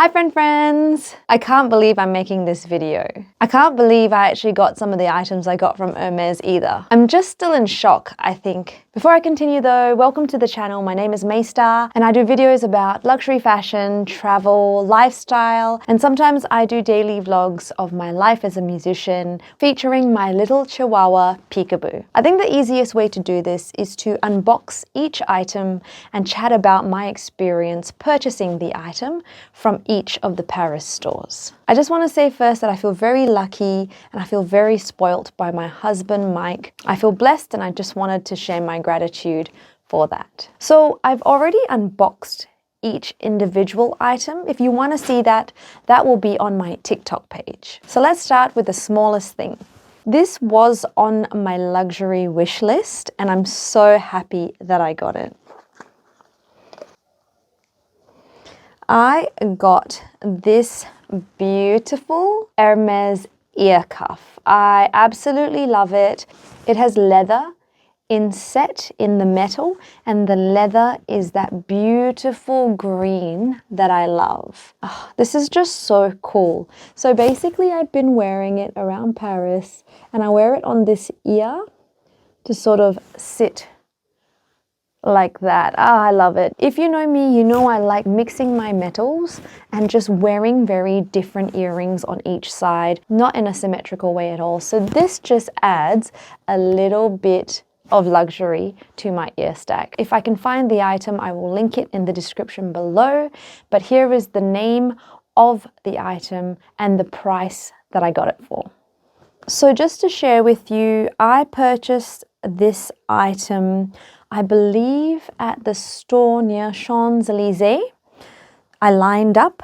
Hi friends! I can't believe I'm making this video. I can't believe I actually got some of the items I got from Hermès either. I'm just still in shock, I think. Before I continue though, welcome to the channel. My name is Mae Sta and I do videos about luxury fashion, travel, lifestyle, and sometimes I do daily vlogs of my life as a musician featuring my little chihuahua, Peekaboo. I think the easiest way to do this is to unbox each item and chat about my experience purchasing the item from each of the Paris stores. I just want to say first that I feel very lucky and I feel very spoilt by my husband, Mike. I feel blessed and I just wanted to share my gratitude for that. So I've already unboxed each individual item. If you want to see that, that will be on my TikTok page. So let's start with the smallest thing. This was on my luxury wish list and I'm so happy that I got it. I got this beautiful Hermès ear cuff. I absolutely love it. It has leather inset in the metal and the leather is that beautiful green that I love. Oh, this is just so cool. So basically I've been wearing it around Paris and I wear it on this ear to sort of sit like that. I love it. If you know me, you know I like mixing my metals and just wearing very different earrings on each side, not in a symmetrical way at all. So this just adds a little bit of luxury to my ear stack. If I can find the item, I will link it in the description below, but here is the name of the item and the price that I got it for. So just to share with you, I purchased this item I believe at the store near Champs-Elysees. I lined up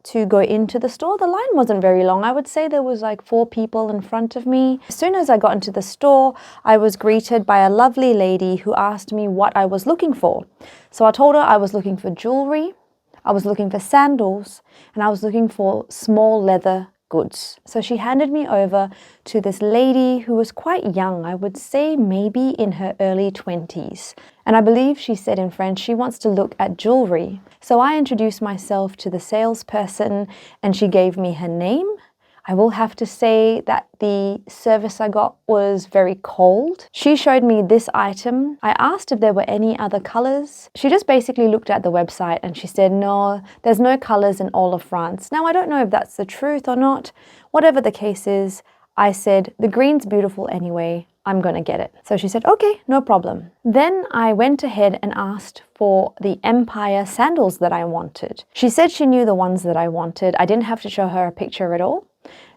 to go into the store. The line wasn't very long. I would say there was like 4 people in front of me. As soon as I got into the store, I was greeted by a lovely lady who asked me what I was looking for. So I told her I was looking for jewelry, I was looking for sandals, and I was looking for small leather goods. So she handed me over to this lady who was quite young, I would say maybe in her early 20s. And I believe she said in French she wants to look at jewelry. So I introduced myself to the salesperson and she gave me her name. I will have to say that the service I got was very cold. She showed me this item. I asked if there were any other colors. She just basically looked at the website and she said, no, there's no colors in all of France. Now, I don't know if that's the truth or not. Whatever the case is, I said, the green's beautiful anyway. I'm gonna get it. So she said, okay, no problem. Then I went ahead and asked for the Empire sandals that I wanted. She said she knew the ones that I wanted. I didn't have to show her a picture at all.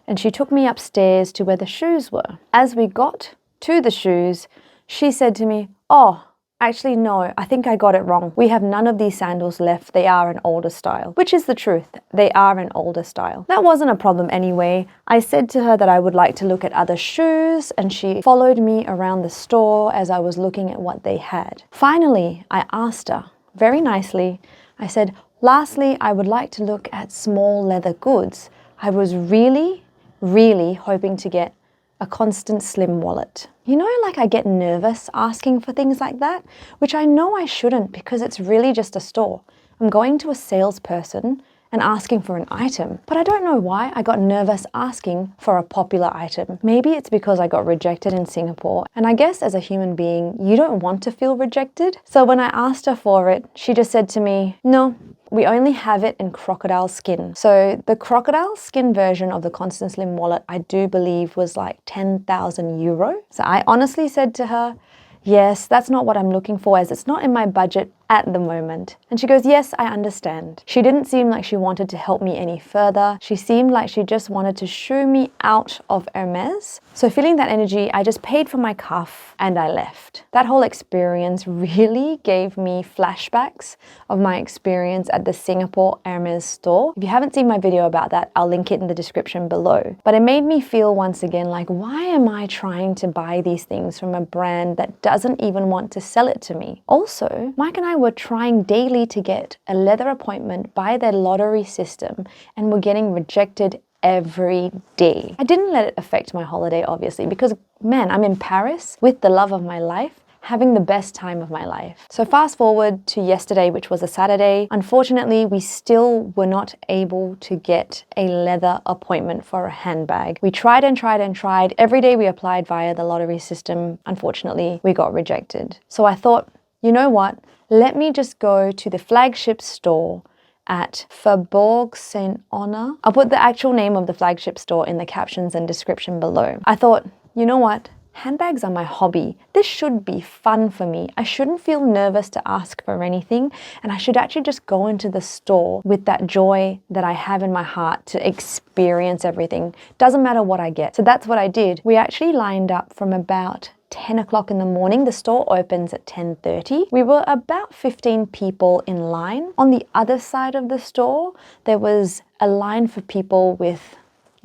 And she took me upstairs to where the shoes were. As we got to the shoes, she said to me, oh, actually no, I think I got it wrong. We have none of these sandals left. They are an older style, which is the truth. They are an older style. That wasn't a problem anyway. I said to her that I would like to look at other shoes and she followed me around the store as I was looking at what they had. Finally, I asked her very nicely, I said, lastly, I would like to look at small leather goods. I was really hoping to get a Constance slim wallet. You know, like I get nervous asking for things like that, which I know I shouldn't because it's really just a store. I'm going to a salesperson and asking for an item, but I don't know why I got nervous asking for a popular item. Maybe it's because I got rejected in Singapore, and I guess as a human being, you don't want to feel rejected. So when I asked her for it, she just said to me, no, we only have it in crocodile skin. So the crocodile skin version of the Constance Slim wallet, I do believe was like 10,000 euro. So I honestly said to her, yes, that's not what I'm looking for as it's not in my budget at the moment. And she goes, yes, I understand. She didn't seem like she wanted to help me any further. She seemed like she just wanted to shoo me out of Hermès. So feeling that energy, I just paid for my cuff and I left. That whole experience really gave me flashbacks of my experience at the Singapore Hermès store. If you haven't seen my video about that, I'll link it in the description below. But it made me feel once again like, why am I trying to buy these things from a brand that doesn't even want to sell it to me? Also, Mike and I were trying daily to get a leather appointment by their lottery system and were getting rejected every day. I didn't let it affect my holiday, obviously, because man, I'm in Paris with the love of my life, having the best time of my life. So fast forward to yesterday, which was a Saturday. Unfortunately, we still were not able to get a leather appointment for a handbag. We tried and tried and tried. Every day we applied via the lottery system. Unfortunately, we got rejected. So I thought, you know what? Let me just go to the Flagship store at Faubourg Saint-Honor. I'll put the actual name of the Flagship store in the captions and description below. I thought, you know what? Handbags are my hobby. This should be fun for me. I shouldn't feel nervous to ask for anything, and I should actually just go into the store with that joy that I have in my heart to experience everything. Doesn't matter what I get. So that's what I did. We actually lined up from about 10 o'clock in the morning. The store opens at 10:30. We were about 15 people in line. On the other side of the store, there was a line for people with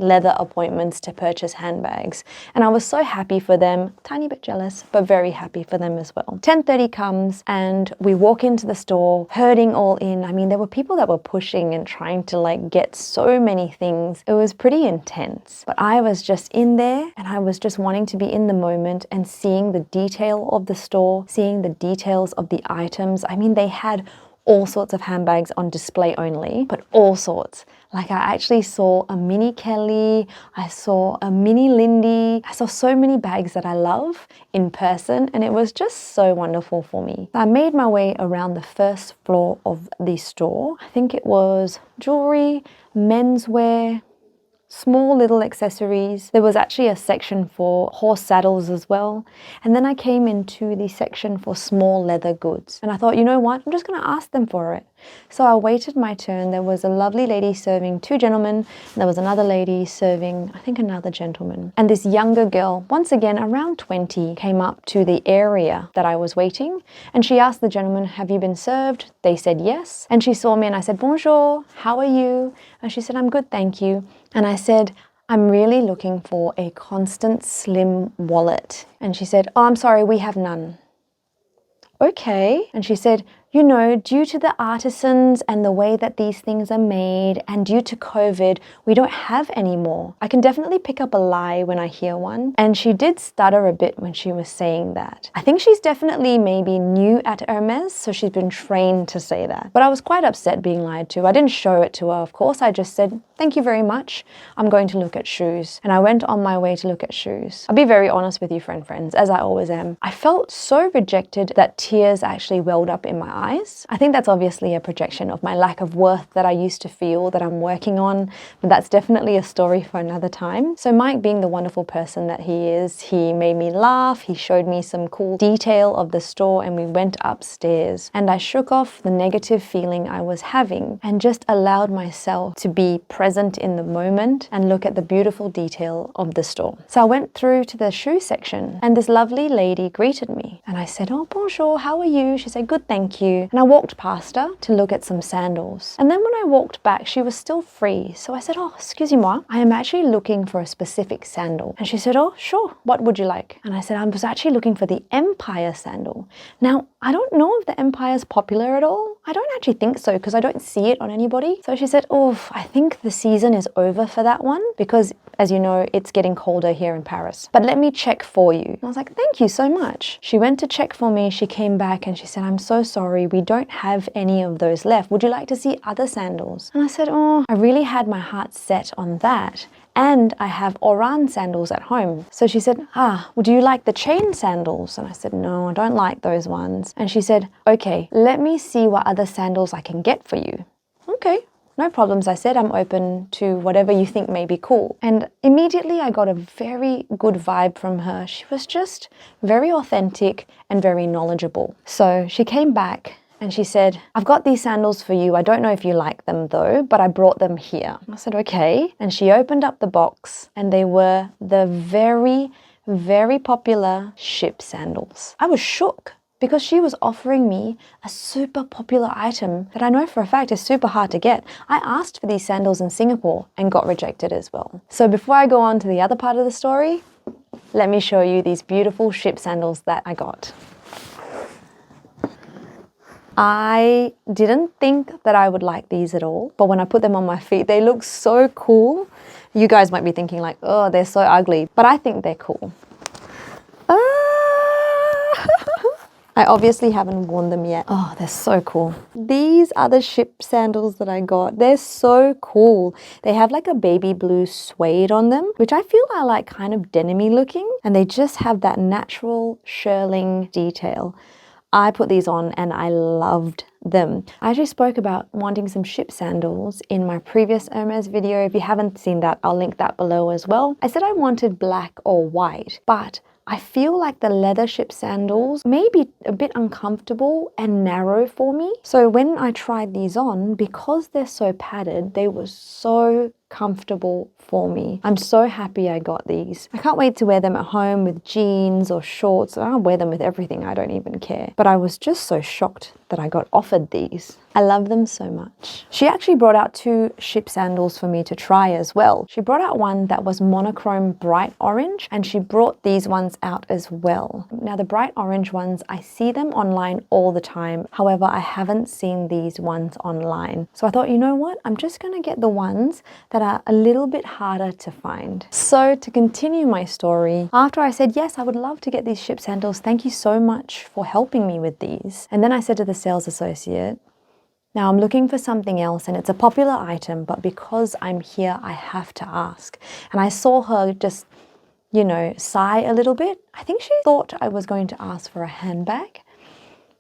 leather appointments to purchase handbags. And I was so happy for them, tiny bit jealous, but very happy for them as well. 10:30 comes and we walk into the store, herding all in. I mean, there were people that were pushing and trying to like get so many things. It was pretty intense, but I was just in there and I was just wanting to be in the moment and seeing the detail of the store, seeing the details of the items. I mean, they had all sorts of handbags on display only, but all sorts. Like I actually saw a mini Kelly, I saw a mini Lindy, I saw so many bags that I love in person, and it was just so wonderful for me. I made my way around the first floor of the store. I think it was jewelry, menswear, small little accessories. There was actually a section for horse saddles as well. And then I came into the section for small leather goods. And I thought, you know what? I'm just going to ask them for it. So I waited my turn. There was a lovely lady serving two gentlemen, and there was another lady serving, I think, another gentleman. And this younger girl, once again around 20, came up to the area that I was waiting, and she asked the gentleman, have you been served? They said yes. And she saw me and I said, bonjour, how are you? And she said, I'm good, thank you. And I said, I'm really looking for a Constance slim wallet. And she said, oh, I'm sorry, we have none. Okay. And she said, you know, due to the artisans and the way that these things are made and due to COVID, we don't have any more. I can definitely pick up a lie when I hear one. And she did stutter a bit when she was saying that. I think she's definitely maybe new at Hermès, so she's been trained to say that. But I was quite upset being lied to. I didn't show it to her, of course. I just said, thank you very much. I'm going to look at shoes. And I went on my way to look at shoes. I'll be very honest with you, friends, as I always am. I felt so rejected that tears actually welled up in my eyes. I think that's obviously a projection of my lack of worth that I used to feel that I'm working on, but that's definitely a story for another time. So Mike, being the wonderful person that he is, he made me laugh, he showed me some cool detail of the store, and we went upstairs and I shook off the negative feeling I was having and just allowed myself to be present in the moment and look at the beautiful detail of the store. So I went through to the shoe section and this lovely lady greeted me and I said, oh, bonjour, how are you? She said, good, thank you. And I walked past her to look at some sandals. And then when I walked back, she was still free. So I said, oh, excusez-moi, I am actually looking for a specific sandal. And she said, oh, sure, what would you like? And I said, I was actually looking for the Empire sandal. Now, I don't know if the Empire is popular at all. I don't actually think so because I don't see it on anybody. So she said, oh, I think the season is over for that one because, as you know, it's getting colder here in Paris. But let me check for you. And I was like, thank you so much. She went to check for me. She came back and she said, I'm so sorry. We don't have any of those left. Would you like to see other sandals? And I said, oh, I really had my heart set on that. And I have Oran sandals at home. So she said, would you like the chain sandals? And I said, no, I don't like those ones. And she said, okay, let me see what other sandals I can get for you. Okay. No problems, I said. I'm open to whatever you think may be cool. And immediately I got a very good vibe from her. She was just very authentic and very knowledgeable. So she came back and she said, I've got these sandals for you. I don't know if you like them though, but I brought them here. I said, okay. And she opened up the box and they were the very, very popular Chypre sandals. I was shook, because she was offering me a super popular item that I know for a fact is super hard to get. I asked for these sandals in Singapore and got rejected as well. So before I go on to the other part of the story, let me show you these beautiful Chypre sandals that I got. I didn't think that I would like these at all, but when I put them on my feet, they look so cool. You guys might be thinking like, oh, they're so ugly, but I think they're cool. I obviously haven't worn them yet. Oh, they're so cool. These are the Chypre sandals that I got. They're so cool. They have like a baby blue suede on them, which I feel are like kind of denim-y looking. And they just have that natural shearling detail. I put these on and I loved them. I actually spoke about wanting some Chypre sandals in my previous Hermès video. If you haven't seen that, I'll link that below as well. I said I wanted black or white, but I feel like the leather Chypre sandals may be a bit uncomfortable and narrow for me. So when I tried these on, because they're so padded, they were so comfortable for me. I'm so happy I got these. I can't wait to wear them at home with jeans or shorts. I'll wear them with everything, I don't even care. But I was just so shocked that I got offered these. I love them so much. She actually brought out 2 Chypre sandals for me to try as well. She brought out one that was monochrome bright orange, and she brought these ones out as well. Now the bright orange ones, I see them online all the time. However, I haven't seen these ones online. So I thought, you know what? I'm just gonna get the ones that are a little bit harder to find. So to continue my story, after I said, yes, I would love to get these Chypre sandals. Thank you so much for helping me with these. And then I said to the sales associate, now I'm looking for something else and it's a popular item, but because I'm here, I have to ask. And I saw her just, you know, sigh a little bit. I think she thought I was going to ask for a handbag,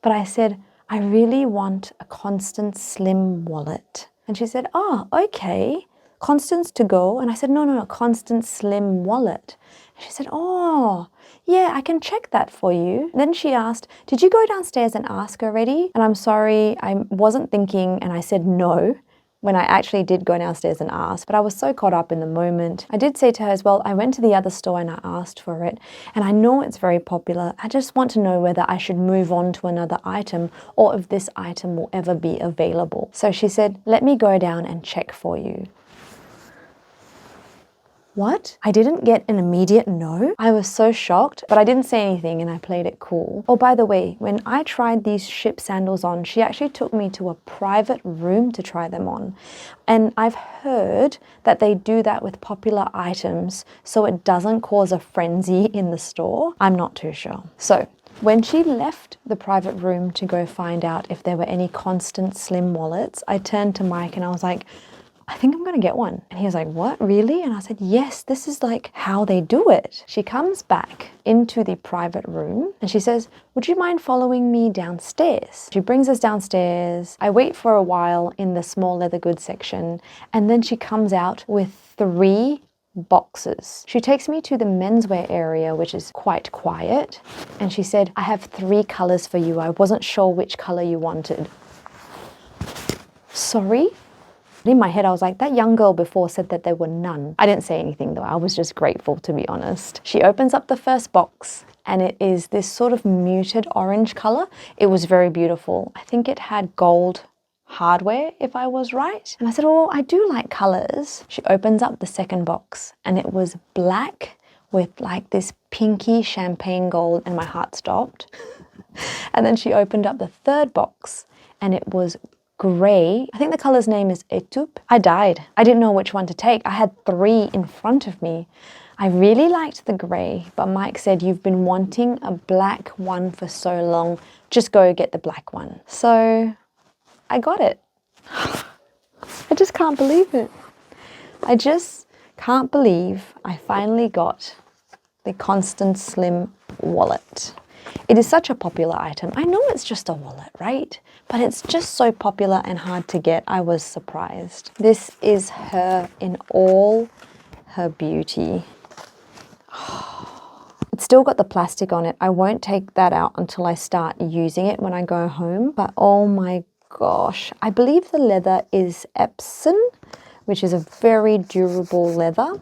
but I said, I really want a Constance slim wallet. And she said, oh, okay. Constance to go? And I said, no, Constance slim wallet. And she said, oh, yeah, I can check that for you. Then she asked, did you go downstairs and ask already? And I'm sorry, I wasn't thinking, and I said no, when I actually did go downstairs and ask, but I was so caught up in the moment. I did say to her as well, I went to the other store and I asked for it, and I know it's very popular. I just want to know whether I should move on to another item or if this item will ever be available. So she said, let me go down and check for you. What? I didn't get an immediate no. I was so shocked, but I didn't say anything and I played it cool. Oh, by the way, when I tried these Chypre sandals on, she actually took me to a private room to try them on. And I've heard that they do that with popular items so it doesn't cause a frenzy in the store. I'm not too sure. So when she left the private room to go find out if there were any Constance slim wallets, I turned to Mike and I was like, I think I'm gonna get one. And he was like, what, really? And I said, yes, this is like how they do it. She comes back into the private room and she says, would you mind following me downstairs? She brings us downstairs. I wait for a while in the small leather goods section, and then she comes out with 3 boxes. She takes me to the menswear area, which is quite quiet. And she said, I have 3 colors for you. I wasn't sure which color you wanted. Sorry? In my head, I was like, that young girl before said that there were none. I didn't say anything though. I was just grateful, to be honest. She opens up the first box and it is this sort of muted orange color. It was very beautiful. I think it had gold hardware, if I was right. And I said, oh, I do like colors. She opens up the second box and it was black with like this pinky champagne gold, and my heart stopped. And then she opened up the third box and it was grey. I think the colour's name is Etupe. I died. I didn't know which one to take. I had 3 in front of me. I really liked the grey, but Mike said, you've been wanting a black one for so long, just go get the black one. So I got it. I just can't believe it. I just can't believe I finally got the Constance Slim wallet. It is such a popular item. I know it's just a wallet, right? But it's just so popular and hard to get. I was surprised. This is her in all her beauty. It's still got the plastic on it. I won't take that out until I start using it when I go home. But oh my gosh, I believe the leather is Epsom, which is a very durable leather.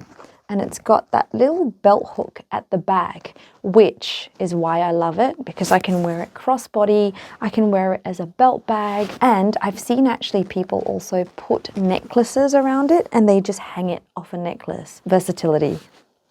And it's got that little belt hook at the back, which is why I love it, because I can wear it crossbody, I can wear it as a belt bag, and I've seen actually people also put necklaces around it and they just hang it off a necklace. Versatility.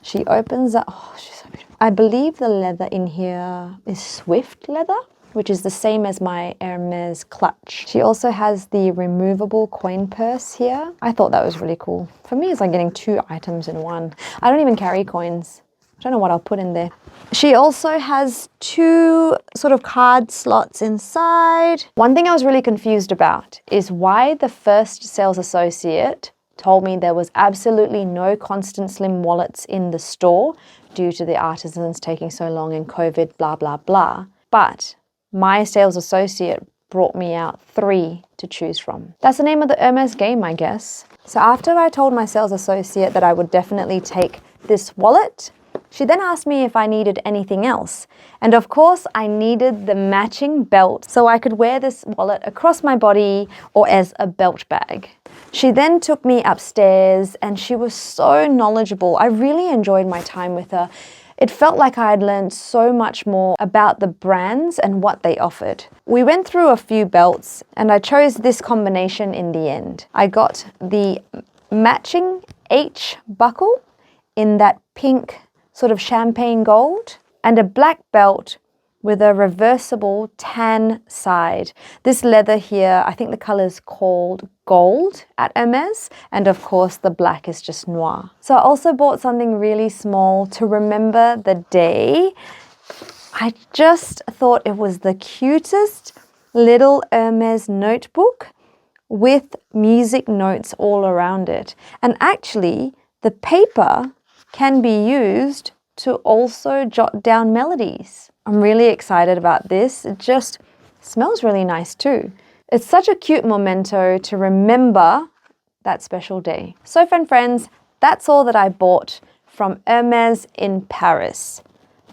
She opens up, oh, she's so beautiful. I believe the leather in here is Swift leather, which is the same as my Hermes clutch. She also has the removable coin purse here. I thought that was really cool. For me, it's like getting 2 items in one. I don't even carry coins. I don't know what I'll put in there. She also has 2 sort of card slots inside. One thing I was really confused about is why the first sales associate told me there was absolutely no Constance Slim wallets in the store due to the artisans taking so long and COVID, blah, blah, blah. But my sales associate brought me out 3 to choose from. That's the name of the Hermes game, I guess. So after I told my sales associate that I would definitely take this wallet, she then asked me if I needed anything else. And of course, I needed the matching belt so I could wear this wallet across my body or as a belt bag. She then took me upstairs and she was so knowledgeable. I really enjoyed my time with her. It felt like I had learned so much more about the brands and what they offered. We went through a few belts and I chose this combination in the end. I got the matching H buckle in that pink sort of champagne gold and a black belt with a reversible tan side. This leather here, I think the color is called gold at Hermes, and of course the black is just noir. So I also bought something really small to remember the day. I just thought it was the cutest little Hermes notebook with music notes all around it. And actually, the paper can be used to also jot down melodies. I'm really excited about this. It just smells really nice too. It's such a cute memento to remember that special day. So friends, that's all that I bought from Hermes in Paris.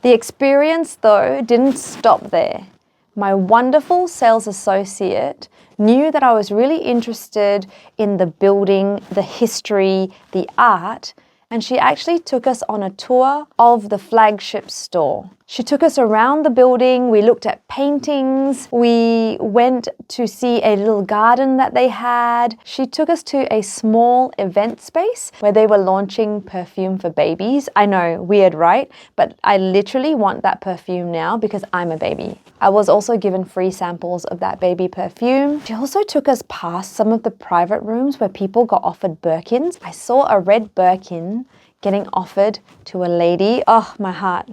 The experience though didn't stop there. My wonderful sales associate knew that I was really interested in the building, the history, the art, and she actually took us on a tour of the Flagship store. She took us around the building, we looked at paintings, we went to see a little garden that they had. She took us to a small event space where they were launching perfume for babies. I know, weird, right? But I literally want that perfume now because I'm a baby. I was also given free samples of that baby perfume. She also took us past some of the private rooms where people got offered Birkins. I saw a red Birkin getting offered to a lady. Oh, my heart.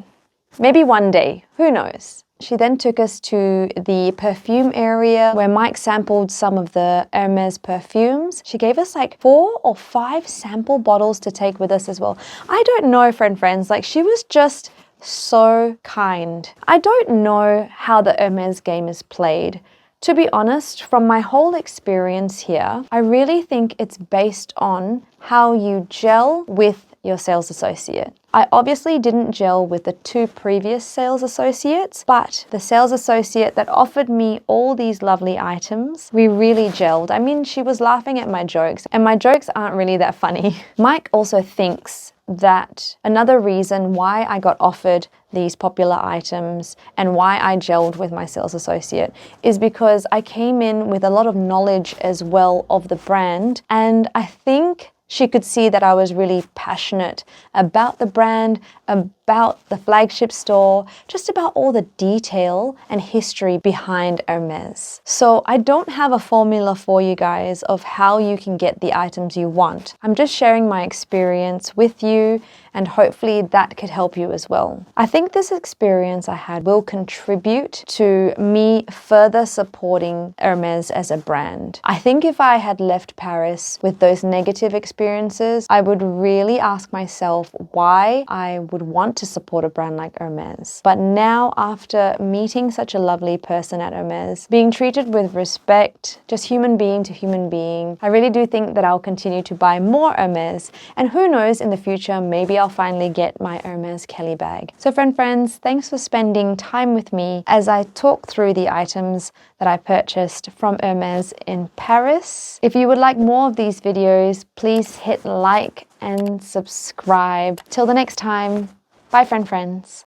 Maybe one day, who knows? She then took us to the perfume area where Mike sampled some of the Hermes perfumes. She gave us like 4 or 5 sample bottles to take with us as well. I don't know, friends, like she was just so kind. I don't know how the Hermes game is played. To be honest, from my whole experience here, I really think it's based on how you gel with your sales associate. I obviously didn't gel with the 2 previous sales associates, but the sales associate that offered me all these lovely items, we really gelled. I mean, she was laughing at my jokes, and my jokes aren't really that funny. Mike also thinks that another reason why I got offered these popular items and why I gelled with my sales associate is because I came in with a lot of knowledge as well of the brand, and I think she could see that I was really passionate about the brand, about the Flagship store, just about all the detail and history behind Hermes. So I don't have a formula for you guys of how you can get the items you want. I'm just sharing my experience with you, and hopefully that could help you as well. I think this experience I had will contribute to me further supporting Hermes as a brand. I think if I had left Paris with those negative experiences, I would really ask myself why I would want to support a brand like Hermes. But now, after meeting such a lovely person at Hermes, being treated with respect, just human being to human being, I really do think that I'll continue to buy more Hermes, and who knows, in the future, maybe I'll finally get my Hermes Kelly bag. So friends, thanks for spending time with me as I talk through the items that I purchased from Hermes in Paris. If you would like more of these videos, please hit like and subscribe. Till the next time, bye friends.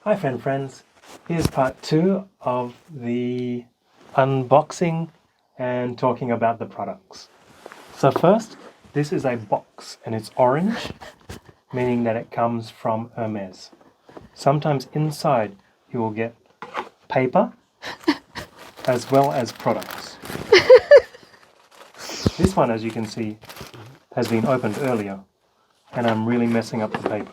Hi friends, here's part 2 of the unboxing and talking about the products. So first, this is a box and it's orange, meaning that it comes from Hermes. Sometimes inside you will get paper as well as products. This one, as you can see, has been opened earlier. and I'm really messing up the paper.